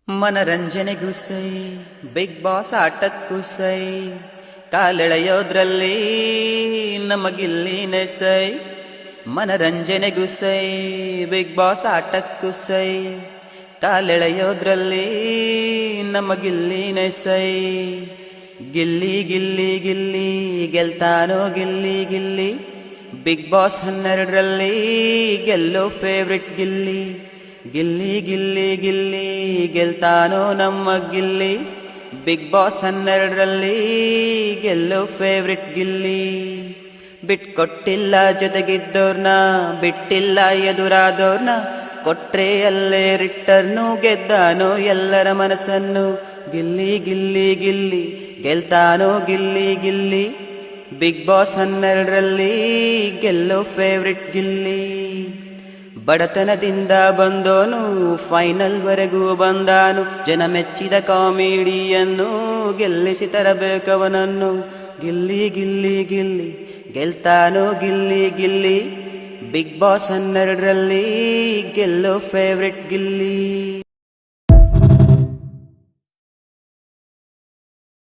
ಮನರಂಜನೆಗೂ ಸೈ big boss ಆಟಕ್ಕೂ ಸೈ ಕಾಲೆಳೆಯೋದ್ರಲ್ಲಿ ನಮಗಿಲ್ಲಿನೇ ಸೈ. ಮನರಂಜನೆಗೂ ಸೈ ಬಿಗ್ ಬಾಸ್ ಆಟಕ್ಕೂ ಸೈ ಕಾಲೆಳೆಯೋದ್ರಲ್ಲಿ ನಮಗಿಲ್ಲಿನೇ ಸೈ. ಗಿಲ್ಲಿ ಗಿಲ್ಲಿ ಗಿಲ್ಲಿ ಗೆಲ್ತಾನೋ ಗಿಲ್ಲಿ ಗಿಲ್ಲಿ ಬಿಗ್ ಬಾಸ್ 12ರಲ್ಲಿ ಗೆಲ್ಲೋ ಫೇವ್ರೆಟ್ ಗಿಲ್ಲಿ. ಗಿಲ್ಲಿ ಗಿಲ್ಲಿ ಗಿಲ್ಲಿ ಗೆಲ್ತಾನೋ ನಮ್ಮ ಗಿಲ್ಲಿ ಬಿಗ್ ಬಾಸ್ 12ರಲ್ಲಿ ಗೆಲ್ಲೋ ಫೇವ್ರೆಟ್ ಗಿಲ್ಲಿ. ಬಿಟ್ಕೊಟ್ಟಿಲ್ಲ ಜೊತೆಗಿದ್ದೋರ್ನ, ಬಿಟ್ಟಿಲ್ಲ ಎದುರಾದೋರ್ನ, ಕೊಟ್ರೆ ಅಲ್ಲೇ ರಿಟ್ಟರ್ನು, ಗೆದ್ದಾನೋ ಎಲ್ಲರ ಮನಸ್ಸನ್ನು. ಗಿಲ್ಲಿ ಗಿಲ್ಲಿ ಗಿಲ್ಲಿ ಗೆಲ್ತಾನೋ ಗಿಲ್ಲಿ ಗಿಲ್ಲಿ ಬಿಗ್ ಬಾಸ್ 12ರಲ್ಲಿ ಗೆಲ್ಲೋ ಫೇವ್ರೆಟ್ ಗಿಲ್ಲಿ. ಬಡತನದಿಂದ ಬಂದೋನು ಫೈನಲ್ ವರೆಗೂ ಬಂದಾನು, ಜನ ಮೆಚ್ಚಿದ ಕಾಮಿಡಿಯನ್ನು ಗೆಲ್ಲಿಸಿ ತರಬೇಕವನನ್ನು. ಗಿಲ್ಲಿ ಗಿಲ್ಲಿ ಗಿಲ್ಲಿ ಗೆಲ್ತಾನೋ ಗಿಲ್ಲಿ ಗಿಲ್ಲಿ ಬಿಗ್ ಬಾಸ್ 12ರಲ್ಲಿ ಗೆಲ್ಲೋ ಫೇವ್ರೆಟ್ ಗಿಲ್ಲಿ.